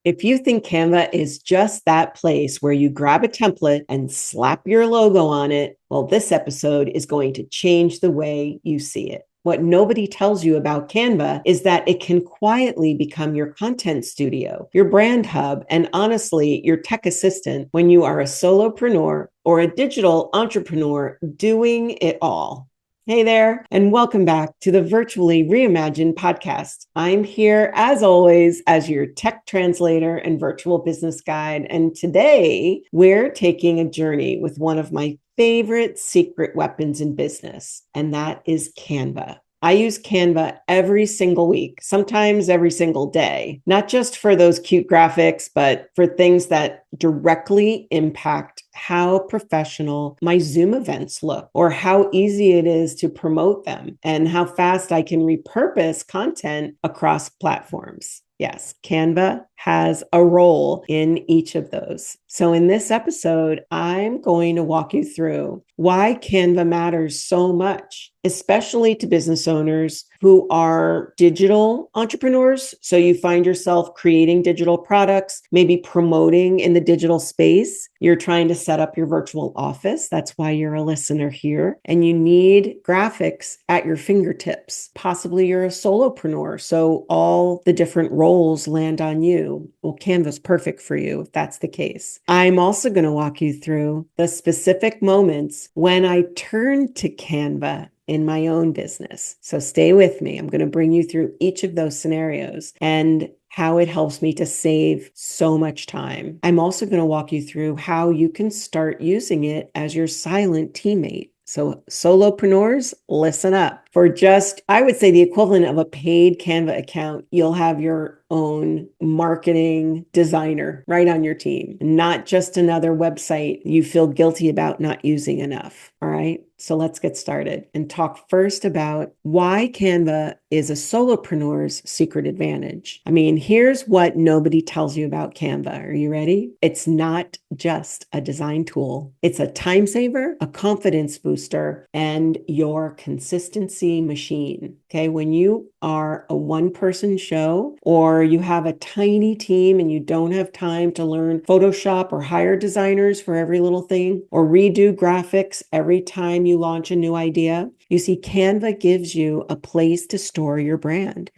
If you think Canva is just that place where you grab a template and slap your logo on it, well, this episode is going to change the way you see it. What nobody tells you about Canva is that it can quietly become your content studio, your brand hub, and honestly, your tech assistant when you are a solopreneur or a digital entrepreneur doing it all. Hey there, and welcome back to the Virtually Reimagined podcast. I'm here, as always, as your tech translator and virtual business guide. And today we're taking a journey with one of my favorite secret weapons in business, and that is Canva. I use Canva every single week, sometimes every single day, not just for those cute graphics, but for things that directly impact how professional my Zoom events look, or how easy it is to promote them, and how fast I can repurpose content across platforms. Yes, Canva has a role in each of those. So in this episode, I'm going to walk you through why Canva matters so much, especially to business owners who are digital entrepreneurs. So you find yourself creating digital products, maybe promoting in the digital space. You're trying to set up your virtual office. That's why you're a listener here. And you need graphics at your fingertips. Possibly you're a solopreneur, so all the different roles land on you. Well, Canva's perfect for you if that's the case. I'm also going to walk you through the specific moments when I turned to Canva in my own business. So stay with me. I'm going to bring you through each of those scenarios and how it helps me to save so much time. I'm also going to walk you through how you can start using it as your silent teammate. So solopreneurs, listen up. For just, I would say, the equivalent of a paid Canva account, you'll have your own marketing designer right on your team, not just another website you feel guilty about not using enough. All right. So let's get started and talk first about why Canva is a solopreneur's secret advantage. I mean, here's what nobody tells you about Canva. Are you ready? It's not just a design tool. It's a time saver, a confidence booster, and your consistency machine. Okay. When you are a one-person show, or you have a tiny team and you don't have time to learn Photoshop or hire designers for every little thing, or redo graphics every time you launch a new idea, you see, Canva gives you a place to store your brand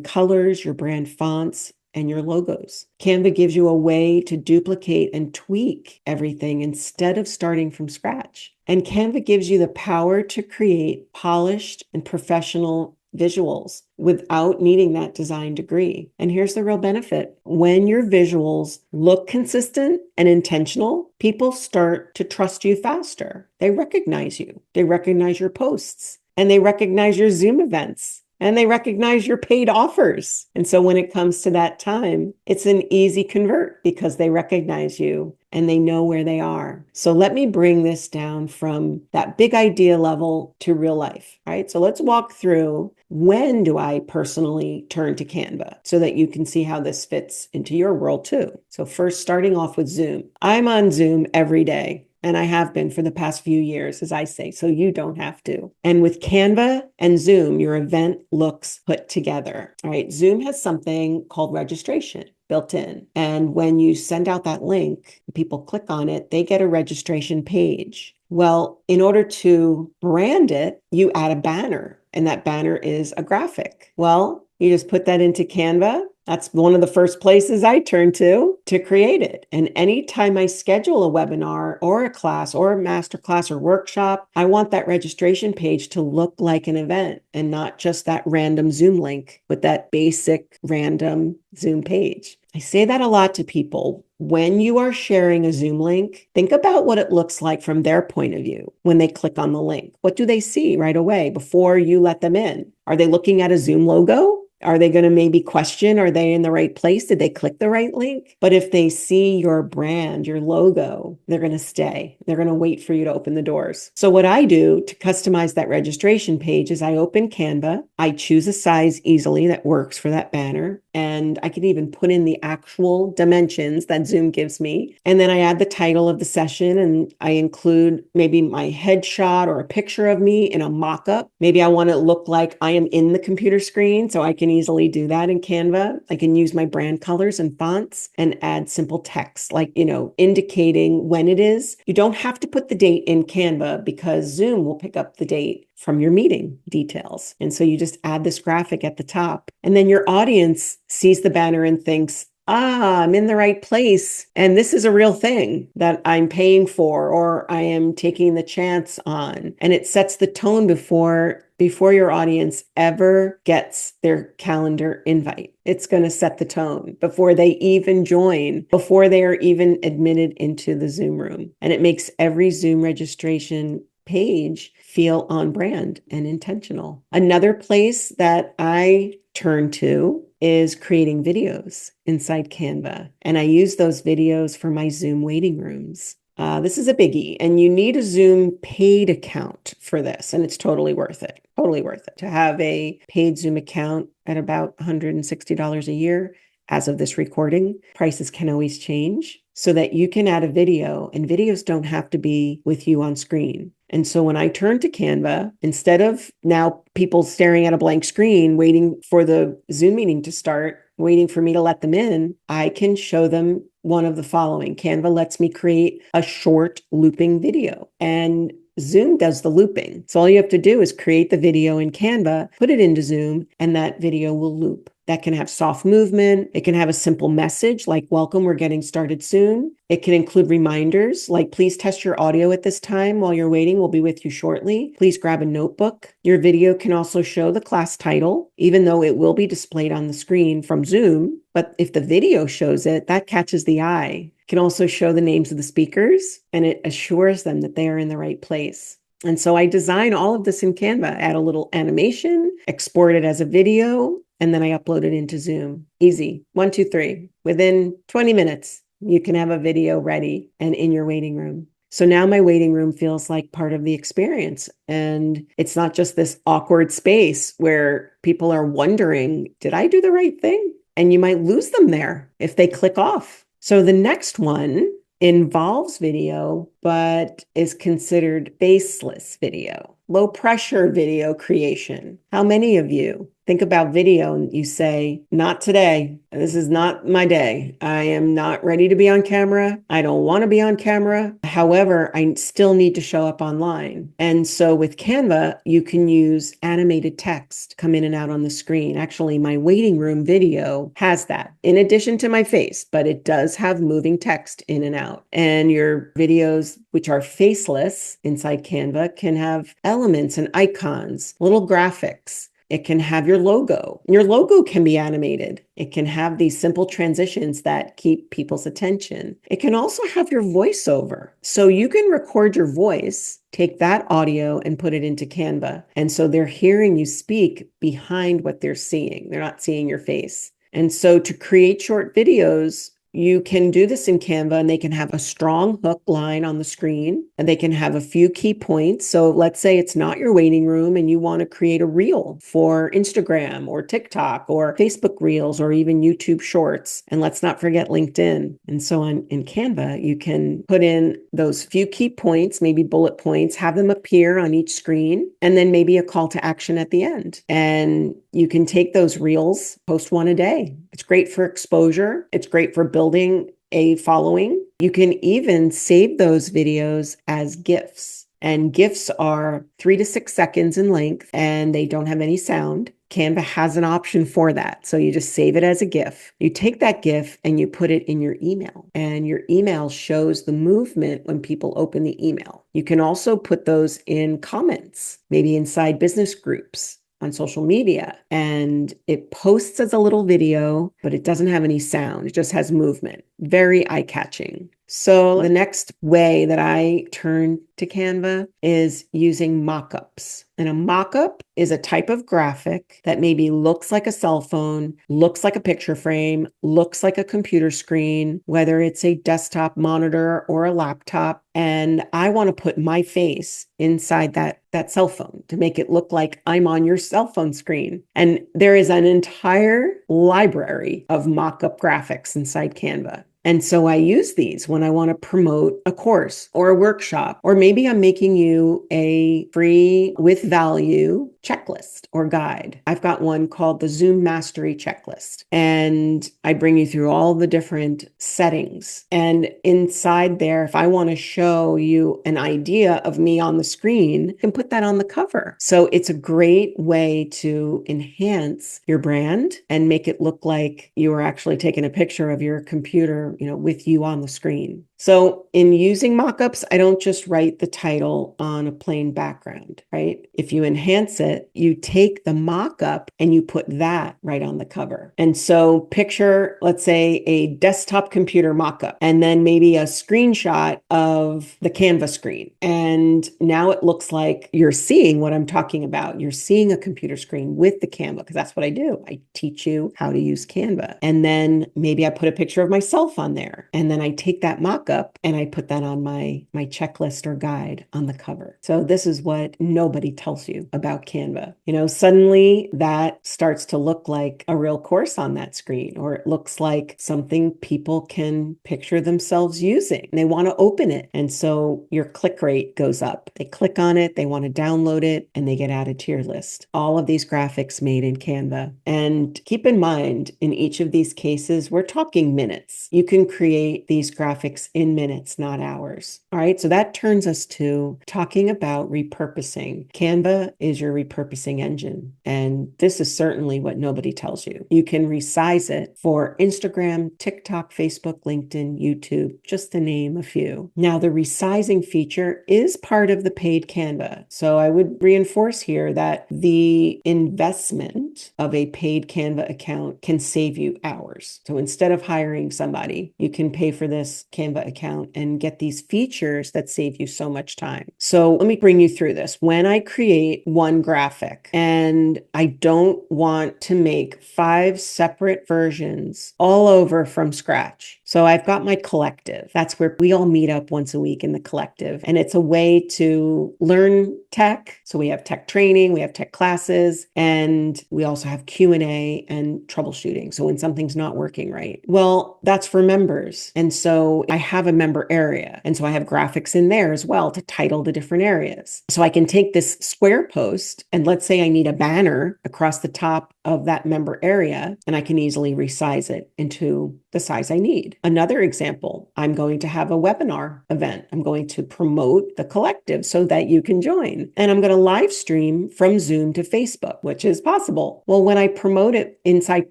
colors, your brand fonts, and your logos. Canva gives you a way to duplicate and tweak everything instead of starting from scratch. And Canva gives you the power to create polished and professional visuals without needing that design degree. And here's the real benefit. When your visuals look consistent and intentional, people start to trust you faster. They recognize you. They recognize your posts, and they recognize your Zoom events, and they recognize your paid offers. And so when it comes to that time, it's an easy convert because they recognize you and they know where they are. So let me bring this down from that big idea level to real life, right? So let's walk through, when do I personally turn to Canva so that you can see how this fits into your world too. So first, starting off with Zoom. I'm on Zoom every day. And I have been for the past few years, as I say, so you don't have to. And with Canva and Zoom, your event looks put together. All right. Zoom has something called registration built in. And when you send out that link, people click on it, they get a registration page. Well, in order to brand it, you add a banner, and that banner is a graphic. Well, you just put that into Canva. That's one of the first places I turn to create it. And anytime I schedule a webinar or a class or a masterclass or workshop, I want that registration page to look like an event and not just that random Zoom link with that basic random Zoom page. I say that a lot to people. When you are sharing a Zoom link, think about what it looks like from their point of view when they click on the link. What do they see right away before you let them in? Are they looking at a Zoom logo? Are they going to maybe question, are they in the right place? Did they click the right link? But if they see your brand, your logo, they're going to stay. They're going to wait for you to open the doors. So what I do to customize that registration page is I open Canva. I choose a size easily that works for that banner. and I can even put in the actual dimensions that Zoom gives me. And then I add the title of the session, and I include maybe my headshot or a picture of me in a mock-up. Maybe I want to look like I am in the computer screen, so I can easily do that in Canva. I can use my brand colors and fonts and add simple text, like, indicating when it is. You don't have to put the date in Canva because Zoom will pick up the date from your meeting details. And so you just add this graphic at the top, and then your audience sees the banner and thinks, I'm in the right place. And this is a real thing that I'm paying for, or I am taking the chance on. And it sets the tone before your audience ever gets their calendar invite. It's going to set the tone before they even join, before they are even admitted into the Zoom room. And it makes every Zoom registration page feel on brand and intentional. Another place that I turn to is creating videos inside Canva. And I use those videos for my Zoom waiting rooms. This is a biggie, and you need a Zoom paid account for this, and it's totally worth it. Totally worth it to have a paid Zoom account at about $160 a year. As of this recording, prices can always change so that you can add a video, and videos don't have to be with you on screen. And so when I turn to Canva, instead of now people staring at a blank screen, waiting for the Zoom meeting to start, waiting for me to let them in, I can show them one of the following. Canva lets me create a short looping video, and Zoom does the looping. So all you have to do is create the video in Canva, put it into Zoom, and that video will loop. That can have soft movement. It can have a simple message like, welcome, we're getting started soon. It can include reminders like, please test your audio at this time while you're waiting. We'll be with you shortly. Please grab a notebook. Your video can also show the class title, even though it will be displayed on the screen from Zoom. But if the video shows it, that catches the eye. It can also show the names of the speakers, and it assures them that they are in the right place. And so I design all of this in Canva, add a little animation, export it as a video, and then I upload it into Zoom. Easy. 1, 2, 3. Within 20 minutes, you can have a video ready and in your waiting room. So now my waiting room feels like part of the experience. And it's not just this awkward space where people are wondering, did I do the right thing? And you might lose them there if they click off. So the next one involves video, but is considered faceless video, low pressure video creation. How many of you think about video and you say, not today. This is not my day. I am not ready to be on camera. I don't want to be on camera. However, I still need to show up online. And so with Canva, you can use animated text come in and out on the screen. Actually, my waiting room video has that in addition to my face, but it does have moving text in and out. And your videos, which are faceless inside Canva, can have elements and icons, little graphics. It can have your logo. Your logo can be animated. It can have these simple transitions that keep people's attention. It can also have your voiceover. So you can record your voice, take that audio and put it into Canva. And so they're hearing you speak behind what they're seeing. They're not seeing your face. And so to create short videos, you can do this in Canva, and they can have a strong hook line on the screen, and they can have a few key points. So let's say it's not your waiting room and you want to create a reel for Instagram or TikTok or Facebook Reels or even YouTube Shorts. And let's not forget LinkedIn. And so in Canva, you can put in those few key points, maybe bullet points, have them appear on each screen, and then maybe a call to action at the end. And you can take those reels, post one a day. It's great for exposure. It's great for building a following. You can even save those videos as GIFs. And GIFs are 3 to 6 seconds in length, and they don't have any sound. Canva has an option for that. So you just save it as a GIF. You take that GIF and you put it in your email, and your email shows the movement when people open the email. You can also put those in comments, maybe inside business groups on social media, and it posts as a little video, but it doesn't have any sound. It just has movement. Very eye-catching. So the next way that I turn to Canva is using mockups. And a mockup is a type of graphic that maybe looks like a cell phone, looks like a picture frame, looks like a computer screen, whether it's a desktop monitor or a laptop. And I want to put my face inside that cell phone to make it look like I'm on your cell phone screen. And there is an entire library of mock-up graphics inside Canva. And so I use these when I want to promote a course or a workshop, or maybe I'm making you a free with value checklist or guide. I've got one called the Zoom Mastery Checklist, and I bring you through all the different settings. And inside there, if I want to show you an idea of me on the screen, I can put that on the cover. So it's a great way to enhance your brand and make it look like you are actually taking a picture of your computer, with you on the screen. So in using mockups, I don't just write the title on a plain background, right? If you enhance it, you take the mockup and you put that right on the cover. And so picture, let's say, a desktop computer mockup, and then maybe a screenshot of the Canva screen. And now it looks like you're seeing what I'm talking about. You're seeing a computer screen with the Canva, because that's what I do. I teach you how to use Canva. And then maybe I put a picture of myself on there. And then I take that mockup and I put that on my checklist or guide on the cover. So this is what nobody tells you about Canva. Suddenly that starts to look like a real course on that screen, or it looks like something people can picture themselves using. They want to open it. And so your click rate goes up. They click on it, they want to download it, and they get added to your list. All of these graphics made in Canva. And keep in mind, in each of these cases, we're talking minutes. You can create these graphics in minutes, not hours. All right. So that turns us to talking about repurposing. Canva is your repurposing engine. And this is certainly what nobody tells you. You can resize it for Instagram, TikTok, Facebook, LinkedIn, YouTube, just to name a few. Now, the resizing feature is part of the paid Canva. So I would reinforce here that the investment of a paid Canva account can save you hours. So instead of hiring somebody, you can pay for this Canva account and get these features that save you so much time. So let me bring you through this. When I create one graphic and I don't want to make 5 separate versions all over from scratch. So I've got my collective. That's where we all meet up once a week in the collective. And it's a way to learn tech. So we have tech training, we have tech classes, and we also have Q&A and troubleshooting. So when something's not working right, well, that's for members. And so I have a member area. And so I have graphics in there as well to title the different areas. So I can take this square post, and let's say I need a banner across the top of that member area, and I can easily resize it into the size I need. Another example, I'm going to have a webinar event. I'm going to promote the collective so that you can join. And I'm going to live stream from Zoom to Facebook, which is possible. Well, when I promote it inside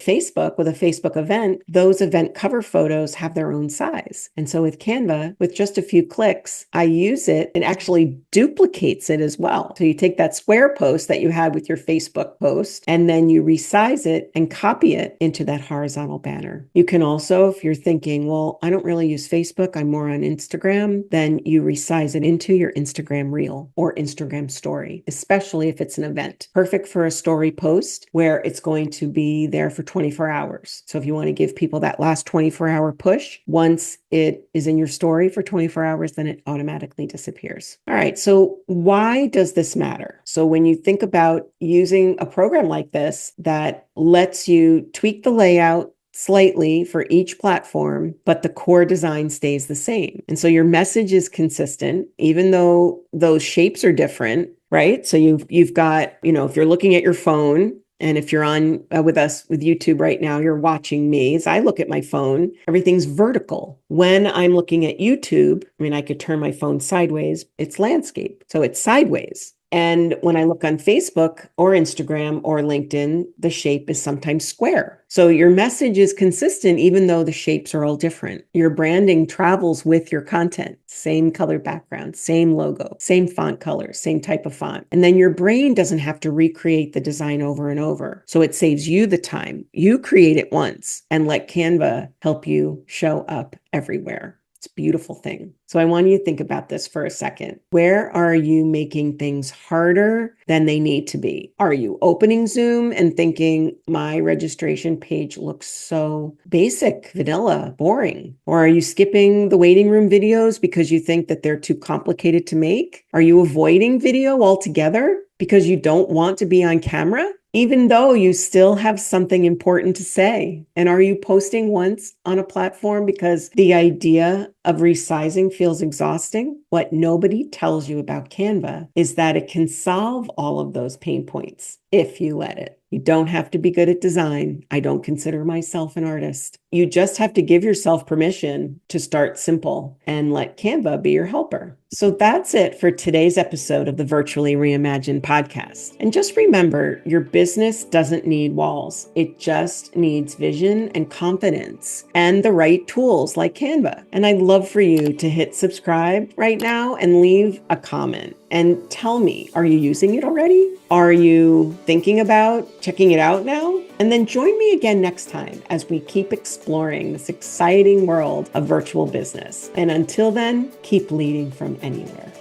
Facebook with a Facebook event, those event cover photos have their own size. And so with Canva, with just a few clicks, I use it. It actually duplicates it as well. So you take that square post that you had with your Facebook post, and then you resize it and copy it into that horizontal banner. You can also, if you're thinking, well, I don't really use Facebook, I'm more on Instagram, then you resize it into your Instagram reel or Instagram story, especially if it's an event. Perfect for a story post where it's going to be there for 24 hours. So if you want to give people that last 24-hour push, once it is in your story for 24 hours, then it automatically disappears. All right. So why does this matter? So when you think about using a program like this that lets you tweak the layout slightly for each platform, but the core design stays the same. And so your message is consistent, even though those shapes are different, right? So you've got, if you're looking at your phone, and if you're on with us with YouTube right now, you're watching me. As I look at my phone, everything's vertical. When I'm looking at YouTube, I could turn my phone sideways. It's landscape. So it's sideways. And when I look on Facebook or Instagram or LinkedIn, the shape is sometimes square. So your message is consistent, even though the shapes are all different. Your branding travels with your content, same color background, same logo, same font color, same type of font. And then your brain doesn't have to recreate the design over and over. So it saves you the time. You create it once and let Canva help you show up everywhere. It's a beautiful thing. So I want you to think about this for a second. Where are you making things harder than they need to be? Are you opening Zoom and thinking, my registration page looks so basic, vanilla, boring? Or are you skipping the waiting room videos because you think that they're too complicated to make? Are you avoiding video altogether because you don't want to be on camera, even though you still have something important to say? And are you posting once on a platform because the idea of resizing feels exhausting? What nobody tells you about Canva is that it can solve all of those pain points if you let it. You don't have to be good at design. I don't consider myself an artist. You just have to give yourself permission to start simple and let Canva be your helper. So that's it for today's episode of the Virtually Reimagined podcast. And just remember, your business doesn't need walls. It just needs vision and confidence and the right tools like Canva. And I'd love for you to hit subscribe right now and leave a comment and tell me, are you using it already? Are you thinking about checking it out now? And then join me again next time as we keep exploring this exciting world of virtual business. And until then, keep leading from anywhere.